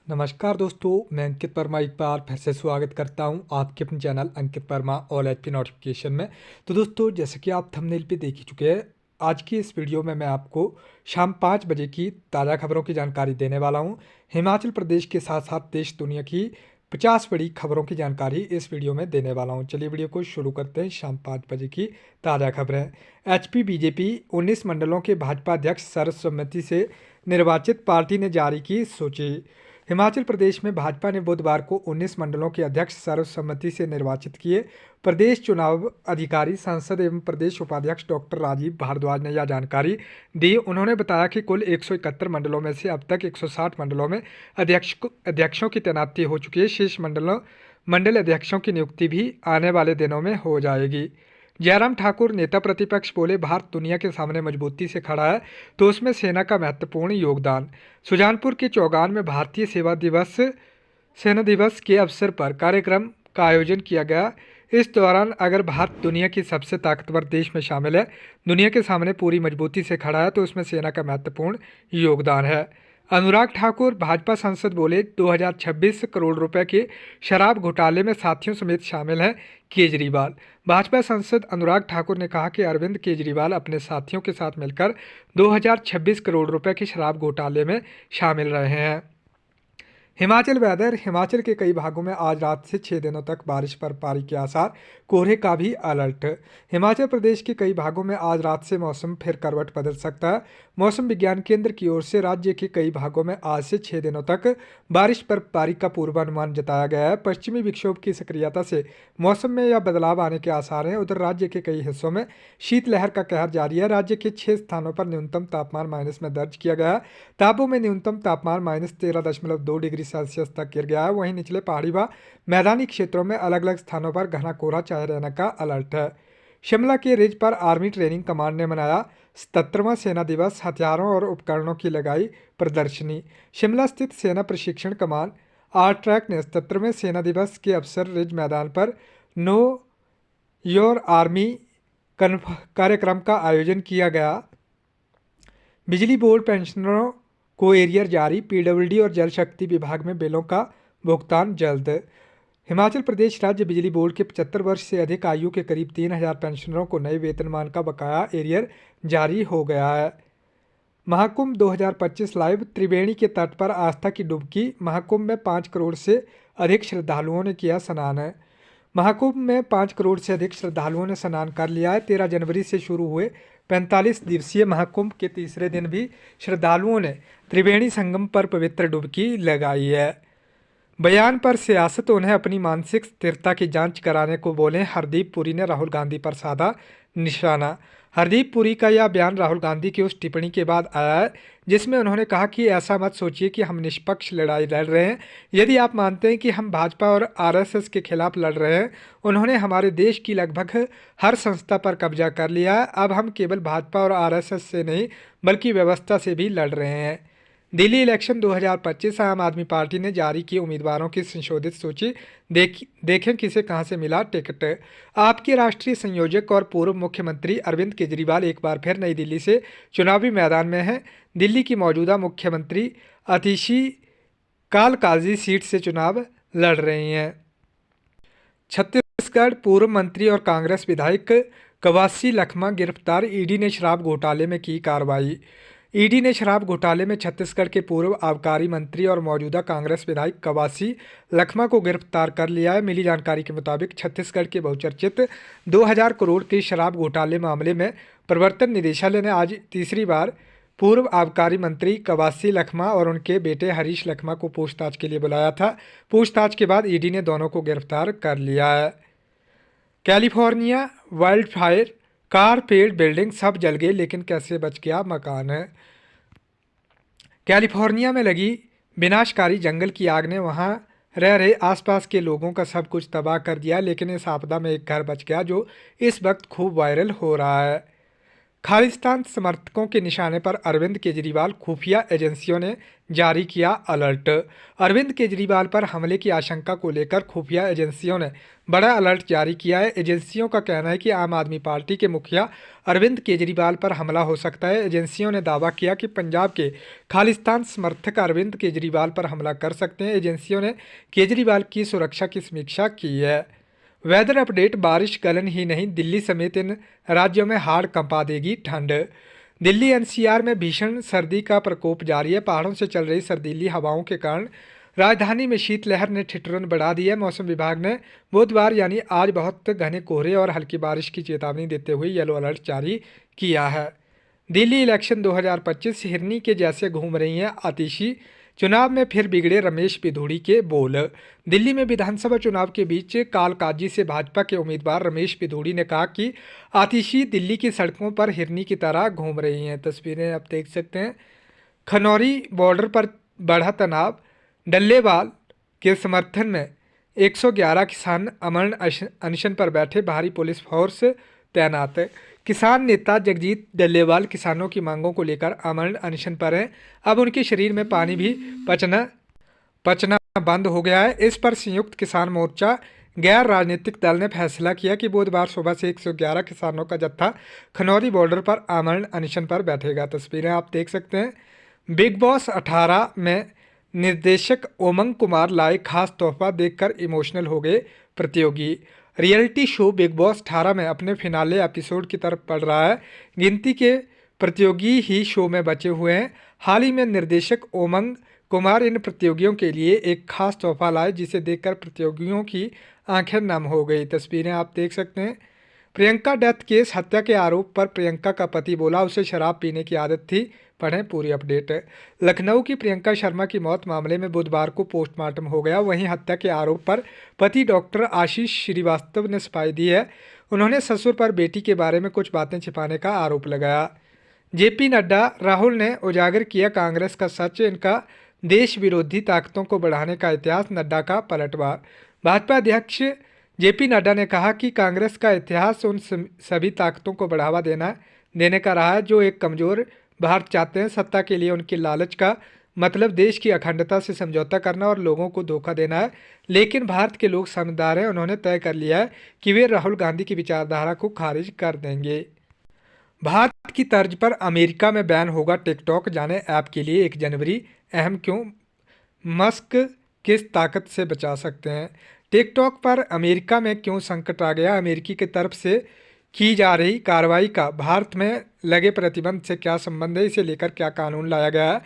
नमस्कार दोस्तों, मैं अंकित वर्मा एक बार फिर से स्वागत करता हूं आपके अपने चैनल अंकित वर्मा ऑल एचपी नोटिफिकेशन में। तो दोस्तों, जैसे कि आप थंबनेल पे देख ही चुके हैं, आज की इस वीडियो में मैं आपको शाम 5 बजे की ताज़ा खबरों की जानकारी देने वाला हूं। हिमाचल प्रदेश के साथ साथ देश दुनिया की 50 बड़ी खबरों की जानकारी इस वीडियो में देने वाला हूं। चलिए वीडियो को शुरू करते हैं। शाम 5 बजे की ताज़ा खबरें। एचपी बीजेपी 19 मंडलों के भाजपा अध्यक्ष सर्वसम्मति से निर्वाचित, पार्टी ने जारी की सूची। हिमाचल प्रदेश में भाजपा ने बुधवार को 19 मंडलों के अध्यक्ष सर्वसम्मति से निर्वाचित किए। प्रदेश चुनाव अधिकारी, सांसद एवं प्रदेश उपाध्यक्ष डॉक्टर राजीव भारद्वाज ने यह जानकारी दी। उन्होंने बताया कि कुल 171 मंडलों में से अब तक 160 मंडलों में अध्यक्षों की तैनाती हो चुकी है। शेष मंडल अध्यक्षों की नियुक्ति भी आने वाले दिनों में हो जाएगी। जयराम ठाकुर, नेता प्रतिपक्ष, बोले, भारत दुनिया के सामने मजबूती से खड़ा है तो उसमें सेना का महत्वपूर्ण योगदान। सुजानपुर के चौगान में भारतीय सेना दिवस के अवसर पर कार्यक्रम का आयोजन किया गया। इस दौरान अगर भारत दुनिया की सबसे ताकतवर देश में शामिल है, दुनिया के सामने पूरी मजबूती से खड़ा है तो उसमें सेना का महत्वपूर्ण योगदान है। अनुराग ठाकुर, भाजपा सांसद, बोले, 2026 करोड़ रुपए के शराब घोटाले में साथियों समेत शामिल हैं केजरीवाल। भाजपा सांसद अनुराग ठाकुर ने कहा कि अरविंद केजरीवाल अपने साथियों के साथ मिलकर 2026 करोड़ रुपए के शराब घोटाले में शामिल रहे हैं। हिमाचल वेदर। हिमाचल के कई भागों में आज रात से 6 दिनों तक बारिश बर्फबारी के आसार, कोहरे का भी अलर्ट। हिमाचल प्रदेश के कई भागों में आज रात से मौसम फिर करवट बदल सकता है। मौसम विज्ञान केंद्र की ओर से राज्य के कई भागों में आज से 6 दिनों तक बारिश बर्फबारी का पूर्वानुमान जताया गया है। पश्चिमी विक्षोभ की सक्रियता से मौसम में यह बदलाव आने के आसार हैं। उधर राज्य के कई हिस्सों में शीतलहर का कहर जारी है। राज्य के 6 स्थानों पर न्यूनतम तापमान माइनस में दर्ज किया गया है। ताबो में न्यूनतम तापमान -13.2 डिग्री सेल्सियस तक गिर गया है। वहीं निचले पहाड़ी व मैदानी क्षेत्रों में अलग अलग स्थानों पर घना कोहरा छाए रहने का अलर्ट है। शिमला के रिज पर आर्मी ट्रेनिंग कमांड ने मनाया 77वां सेना दिवस। हथियारों और उपकरणों की लगाई प्रदर्शनी। शिमला स्थित सेना प्रशिक्षण कमान आरट्रैक ने 77वें सेना दिवस के अवसर रिज मैदान पर नो योर आर्मी कार्यक्रम का आयोजन किया गया। बिजली बोर्ड पेंशनरों को एरियर जारी। पीडब्ल्यूडी और जल शक्ति विभाग में बिलों का भुगतान जल्द। हिमाचल प्रदेश राज्य बिजली बोर्ड के 75 वर्ष से अधिक आयु के करीब 3000 पेंशनरों को नए वेतनमान का बकाया एरियर जारी हो गया है। महाकुंभ 2025 लाइव। त्रिवेणी के तट पर आस्था की डुबकी। महाकुंभ में 5 करोड़ से अधिक श्रद्धालुओं ने किया स्नान। महाकुंभ में 5 करोड़ से अधिक श्रद्धालुओं ने स्नान कर लिया है। 13 जनवरी से शुरू हुए 45 दिवसीय महाकुंभ के तीसरे दिन भी श्रद्धालुओं ने त्रिवेणी संगम पर पवित्र डुबकी लगाई है। बयान पर सियासत। उन्हें अपनी मानसिक स्थिरता की जांच कराने को बोले, हरदीप पुरी ने राहुल गांधी पर साधा निशाना। हरदीप पुरी का यह बयान राहुल गांधी की उस टिप्पणी के बाद आया है जिसमें उन्होंने कहा कि ऐसा मत सोचिए कि हम निष्पक्ष लड़ाई लड़ रहे हैं। यदि आप मानते हैं कि हम भाजपा और आरएसएस के खिलाफ लड़ रहे हैं, उन्होंने हमारे देश की लगभग हर संस्था पर कब्जा कर लिया है। अब हम केवल भाजपा और आरएसएस से नहीं बल्कि व्यवस्था से भी लड़ रहे हैं। दिल्ली इलेक्शन 2025। आम आदमी पार्टी ने जारी की उम्मीदवारों की संशोधित सूची। देखें किसे कहां से मिला टिकट। आपके राष्ट्रीय संयोजक और पूर्व मुख्यमंत्री अरविंद केजरीवाल एक बार फिर नई दिल्ली से चुनावी मैदान में हैं। दिल्ली की मौजूदा मुख्यमंत्री अतिशी कालकाजी सीट से चुनाव लड़ रही हैं। छत्तीसगढ़। पूर्व मंत्री और कांग्रेस विधायक कवासी लखमा गिरफ्तार। ईडी ने शराब घोटाले में की कार्रवाई। ईडी ने शराब घोटाले में छत्तीसगढ़ के पूर्व आबकारी मंत्री और मौजूदा कांग्रेस विधायक कवासी लखमा को गिरफ्तार कर लिया है। मिली जानकारी के मुताबिक छत्तीसगढ़ के बहुचर्चित 2000 करोड़ के शराब घोटाले मामले में प्रवर्तन निदेशालय ने आज तीसरी बार पूर्व आबकारी मंत्री कवासी लखमा और उनके बेटे हरीश लखमा को पूछताछ के लिए बुलाया था। पूछताछ के बाद ईडी ने दोनों को गिरफ्तार कर लिया है। California wild fire. कार, पेड़, बिल्डिंग सब जल गए, लेकिन कैसे बच गया मकान। कैलिफोर्निया में लगी विनाशकारी जंगल की आग ने वहां रह रहे आसपास के लोगों का सब कुछ तबाह कर दिया, लेकिन इस आपदा में एक घर बच गया जो इस वक्त खूब वायरल हो रहा है। खालिस्तान समर्थकों के निशाने पर अरविंद केजरीवाल, खुफिया एजेंसियों ने जारी किया अलर्ट। अरविंद केजरीवाल पर हमले की आशंका को लेकर खुफिया एजेंसियों ने बड़ा अलर्ट जारी किया है। एजेंसियों का कहना है कि आम आदमी पार्टी के मुखिया अरविंद केजरीवाल पर हमला हो सकता है। एजेंसियों ने दावा किया कि पंजाब के खालिस्तान समर्थक अरविंद केजरीवाल पर हमला कर सकते हैं। एजेंसियों ने केजरीवाल की सुरक्षा की समीक्षा की है। वेदर अपडेट, बारिश गलन ही नहीं, दिल्ली समेत इन राज्यों में हाड़ कंपा देगी ठंड। दिल्ली एनसीआर में भीषण सर्दी का प्रकोप जारी है। पहाड़ों से चल रही सर्दीली हवाओं के कारण राजधानी में शीतलहर ने ठिठुरन बढ़ा दी है। मौसम विभाग ने बुधवार यानी आज बहुत घने कोहरे और हल्की बारिश की चेतावनी देते हुए येलो अलर्ट जारी किया है। दिल्ली इलेक्शन 2025 हिरनी के जैसे घूम रही हैं आतिशी, चुनाव में फिर बिगड़े रमेश पिधूड़ी के बोल। दिल्ली में विधानसभा चुनाव के बीच कालकाजी से भाजपा के उम्मीदवार रमेश पिधूड़ी ने कहा कि आतिशी दिल्ली की सड़कों पर हिरनी की तरह घूम रही हैं। तस्वीरें आप देख सकते हैं। खनौरी बॉर्डर पर बढ़ा तनाव, डल्लेवाल के समर्थन में 111 किसान अमन अनशन पर बैठे, भारी पुलिस फोर्स तैनात। किसान नेता जगजीत डल्लेवाल किसानों की मांगों को लेकर अमन अनशन पर हैं। अब उनके शरीर में पानी भी पचना बंद हो गया है। इस पर संयुक्त किसान मोर्चा गैर राजनीतिक दल ने फैसला किया कि बुधवार सुबह से 111 किसानों का जत्था खनौरी बॉर्डर पर अमन अनशन पर बैठेगा। तस्वीरें आप देख सकते हैं। बिग बॉस 18 में निर्देशक उमंग कुमार लाए खास तोहफा, देखकर इमोशनल हो गए प्रतियोगी। रियलिटी शो बिग बॉस 18 में अपने फिनाले एपिसोड की तरफ बढ़ रहा है। गिनती के प्रतियोगी ही शो में बचे हुए हैं। हाल ही में निर्देशक उमंग कुमार इन प्रतियोगियों के लिए एक खास तोहफा लाए, जिसे देखकर प्रतियोगियों की आंखें नम हो गई। तस्वीरें आप देख सकते हैं। प्रियंका डेथ केस, हत्या के आरोप पर प्रियंका का पति बोला उसे शराब पीने की आदत थी। पढ़ें पूरी अपडेट। लखनऊ की प्रियंका शर्मा की मौत मामले में बुधवार को पोस्टमार्टम हो गया। वहीं हत्या के आरोप पर पति डॉक्टर आशीष श्रीवास्तव ने सफाई दी है। उन्होंने ससुर पर बेटी के बारे में कुछ बातें छिपाने का आरोप लगाया। जेपी नड्डा, राहुल ने उजागर किया कांग्रेस का सच, इनका देश विरोधी ताकतों को बढ़ाने का इतिहास, नड्डा का पलटवार। भाजपा अध्यक्ष जेपी नड्डा ने कहा कि कांग्रेस का इतिहास उन सभी ताकतों को बढ़ावा देने का रहा है जो एक कमज़ोर भारत चाहते हैं। सत्ता के लिए उनकी लालच का मतलब देश की अखंडता से समझौता करना और लोगों को धोखा देना है। लेकिन भारत के लोग समझदार हैं, उन्होंने तय कर लिया है कि वे राहुल गांधी की विचारधारा को खारिज कर देंगे। भारत की तर्ज पर अमेरिका में बैन होगा टिकटॉक, जाने ऐप के लिए 1 जनवरी अहम क्यों, मस्क किस ताकत से बचा सकते हैं। टिकटॉक पर अमेरिका में क्यों संकट आ गया, अमेरिकी की तरफ से की जा रही कार्रवाई का भारत में लगे प्रतिबंध से क्या संबंध है, इसे लेकर क्या कानून लाया गया है,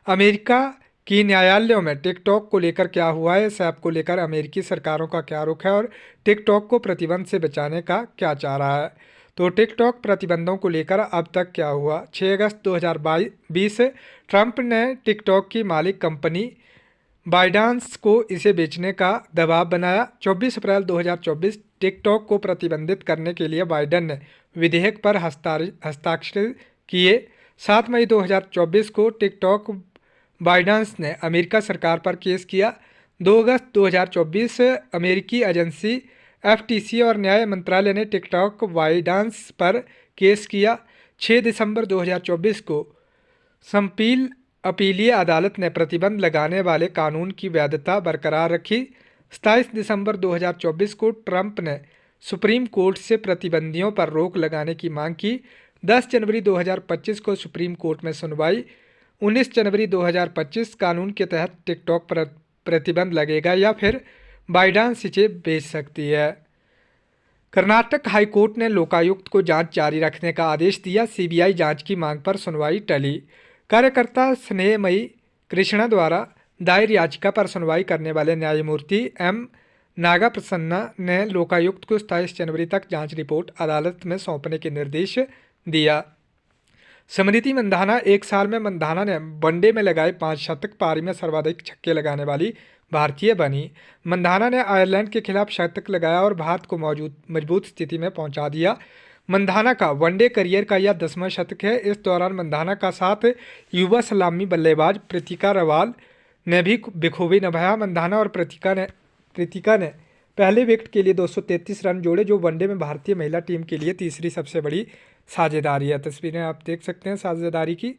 अमेरिका की न्यायालयों में टिकटॉक को लेकर क्या हुआ है, इस ऐप को लेकर अमेरिकी सरकारों का क्या रुख है और टिकटॉक को प्रतिबंध से बचाने का क्या चाह रहा है। तो टिकटॉक प्रतिबंधों को लेकर अब तक क्या हुआ। 6 अगस्त 2020 ट्रंप ने टिकटॉक की मालिक कंपनी बाइडांस को इसे बेचने का दबाव बनाया। 24 अप्रैल 2024 टिकटॉक को प्रतिबंधित करने के लिए बाइडन ने विधेयक पर हस्ताक्षर किए। 7 मई 2024 को टिकटॉक बाइडांस ने अमेरिका सरकार पर केस किया। 2 अगस्त 2024 अमेरिकी एजेंसी एफटीसी और न्याय मंत्रालय ने टिकटॉक बाइडांस पर केस किया। 6 दिसंबर 2024 को संपील अपीलीय अदालत ने प्रतिबंध लगाने वाले कानून की वैधता बरकरार रखी। 27 दिसंबर 2024 को ट्रंप ने सुप्रीम कोर्ट से प्रतिबंधियों पर रोक लगाने की मांग की। 10 जनवरी 2025 को सुप्रीम कोर्ट में सुनवाई। 19 जनवरी 2025 कानून के तहत टिकटॉक पर प्रतिबंध लगेगा या फिर बाइडांस इसे बेच सकती है। कर्नाटक हाईकोर्ट ने लोकायुक्त को जांच जारी रखने का आदेश दिया। सीबीआई जांच की मांग पर सुनवाई टली। कार्यकर्ता स्नेहमयी कृष्णा द्वारा दायर याचिका पर सुनवाई करने वाले न्यायमूर्ति एम नागा प्रसन्ना ने लोकायुक्त को 27 जनवरी तक जांच रिपोर्ट अदालत में सौंपने के निर्देश दिया। स्मृति मंधाना, 1 साल में मंधाना ने वनडे में लगाए 5 शतक, पारी में सर्वाधिक छक्के लगाने वाली भारतीय बनी। मंधाना ने आयरलैंड के खिलाफ शतक लगाया और भारत को मजबूत स्थिति में पहुंचा दिया। मंधाना का वनडे करियर का यह 10वां शतक है। इस दौरान मंधाना का साथ युवा सलामी बल्लेबाज प्रीतिका रवाल ने भी बखूबी निभाया। मंधाना और प्रीतिका ने पहले विकेट के लिए 233 रन जोड़े, जो वनडे में भारतीय महिला टीम के लिए तीसरी सबसे बड़ी साझेदारी है। तस्वीरें आप देख सकते हैं साझेदारी की।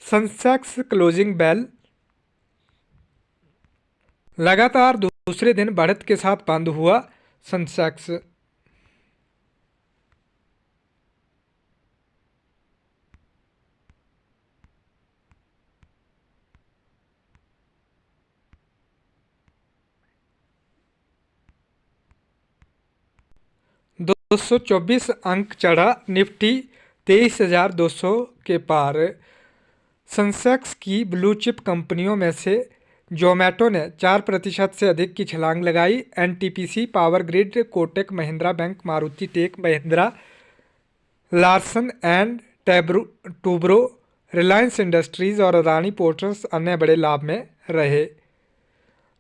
सेंसेक्स क्लोजिंग बेल लगातार दूसरे दिन बढ़त के साथ बंद हुआ। सेंसेक्स 224 अंक चढ़ा। निफ्टी 23,200 के पार। सेंसेक्स की ब्लू चिप कंपनियों में से जोमेटो ने 4% से अधिक की छलांग लगाई। NTPC, Power Grid, Kotak Mahindra Bank, Maruti Tech Mahindra, Larsen and Toubro, Reliance Industries और अदानी पोर्ट्स अन्य बड़े लाभ में रहे।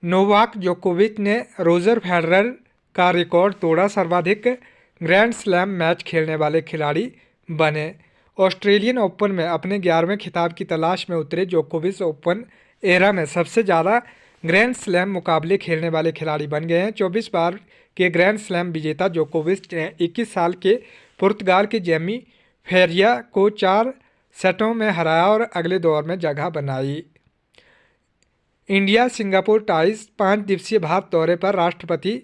नोवाक जोकोविच ने रोजर फेडरर का रिकॉर्ड तोड़ा। सर्वाधिक ग्रैंड स्लैम मैच खेलने वाले खिलाड़ी बने। ऑस्ट्रेलियन ओपन में अपने 11वें खिताब की तलाश में उतरे जोकोविच ओपन एरा में सबसे ज़्यादा ग्रैंड स्लैम मुकाबले खेलने वाले खिलाड़ी बन गए हैं। 24 बार के ग्रैंड स्लैम विजेता जोकोविच ने 21 साल के पुर्तगाल के जेमी फेरिया को 4 सेटों में हराया और अगले दौर में जगह बनाई। इंडिया सिंगापुर टाइज 5 दिवसीय भारत दौरे पर राष्ट्रपति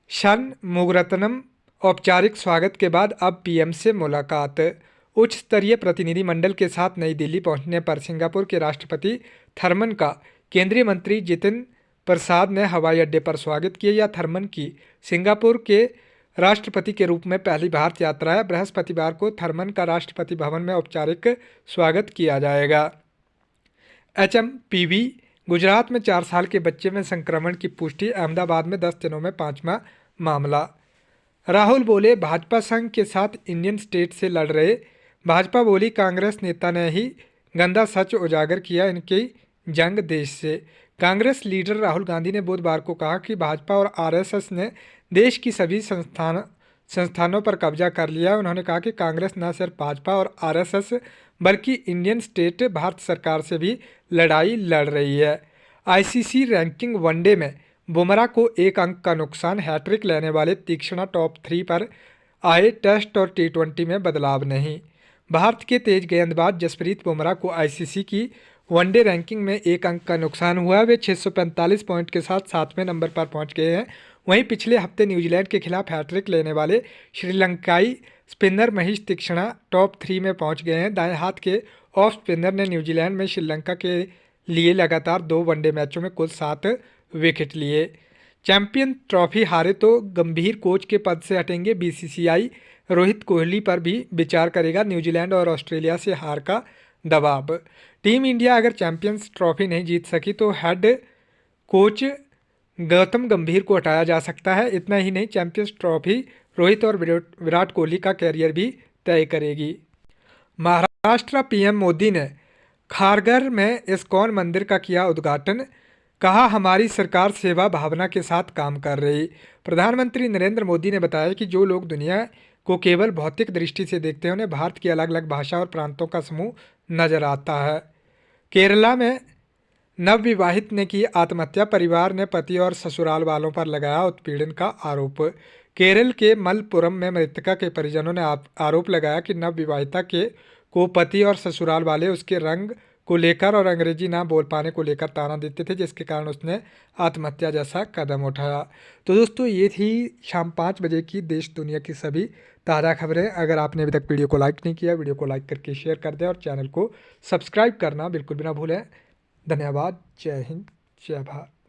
शनमुगरत्नम। औपचारिक स्वागत के बाद अब पीएम से मुलाकात। उच्च स्तरीय प्रतिनिधिमंडल के साथ नई दिल्ली पहुंचने पर सिंगापुर के राष्ट्रपति थर्मन का केंद्रीय मंत्री जितिन प्रसाद ने हवाई अड्डे पर स्वागत किया। यह थर्मन की सिंगापुर के राष्ट्रपति के रूप में पहली भारत यात्रा है। बृहस्पतिवार को थर्मन का राष्ट्रपति भवन में औपचारिक स्वागत किया जाएगा। HMPV गुजरात में 4 साल के बच्चे में संक्रमण की पुष्टि। अहमदाबाद में 10 दिनों में 5वां मामला। राहुल बोले, भाजपा संघ के साथ इंडियन स्टेट से लड़ रहे। भाजपा बोली, कांग्रेस नेता ने ही गंदा सच उजागर किया, इनकी जंग देश से। कांग्रेस लीडर राहुल गांधी ने बुधवार को कहा कि भाजपा और आरएसएस ने देश की सभी संस्थानों पर कब्जा कर लिया। उन्होंने कहा कि कांग्रेस न सिर्फ भाजपा और आरएसएस बल्कि इंडियन स्टेट भारत सरकार से भी लड़ाई लड़ रही है। आईसीसी रैंकिंग वनडे में बुमराह को 1 अंक का नुकसान। हैट्रिक लेने वाले तीक्ष्णा टॉप 3 पर आए। टेस्ट और T20 में बदलाव नहीं। भारत के तेज गेंदबाज जसप्रीत बुमराह को आईसीसी की वनडे रैंकिंग में 1 अंक का नुकसान हुआ। वे 645 पॉइंट के साथ 7वें नंबर पर पहुंच गए हैं। वहीं पिछले हफ्ते न्यूजीलैंड के खिलाफ हैट्रिक लेने वाले श्रीलंकाई स्पिनर महेश तीक्ष्णा टॉप 3 में पहुंच गए हैं। दाएं हाथ के ऑफ स्पिनर ने न्यूजीलैंड में श्रीलंका के लिए लगातार 2 वनडे मैचों में कुल 7 विकेट लिए। चैंपियन ट्रॉफी हारे तो गंभीर कोच के पद से हटेंगे। बीसीसीआई रोहित कोहली पर भी विचार करेगा। न्यूजीलैंड और ऑस्ट्रेलिया से हार का दबाव। टीम इंडिया अगर चैंपियंस ट्रॉफी नहीं जीत सकी तो हेड कोच गौतम गंभीर को हटाया जा सकता है। इतना ही नहीं, चैंपियंस ट्रॉफी रोहित और विराट कोहली का कैरियर भी तय करेगी। महाराष्ट्र पीएम मोदी ने खारघर में इस्कॉन मंदिर का किया उद्घाटन। कहा, हमारी सरकार सेवा भावना के साथ काम कर रही। प्रधानमंत्री नरेंद्र मोदी ने बताया कि जो लोग दुनिया को केवल भौतिक दृष्टि से देखते हैं उन्हें भारत की अलग अलग भाषा और प्रांतों का समूह नजर आता है। केरला में नवविवाहित ने की आत्महत्या। परिवार ने पति और ससुराल वालों पर लगाया उत्पीड़न का आरोप। केरल के मलप्पुरम में मृतका के परिजनों ने आरोप लगाया कि नवविवाहिता को पति और ससुराल वाले उसके रंग को लेकर और अंग्रेजी ना बोल पाने को लेकर ताना देते थे, जिसके कारण उसने आत्महत्या जैसा कदम उठाया। तो दोस्तों, ये थी शाम 5 बजे की देश दुनिया की सभी ताज़ा खबरें। अगर आपने अभी तक वीडियो को लाइक नहीं किया, वीडियो को लाइक करके शेयर कर दें और चैनल को सब्सक्राइब करना बिल्कुल भी ना भूलें। धन्यवाद। जय हिंद, जय भारत।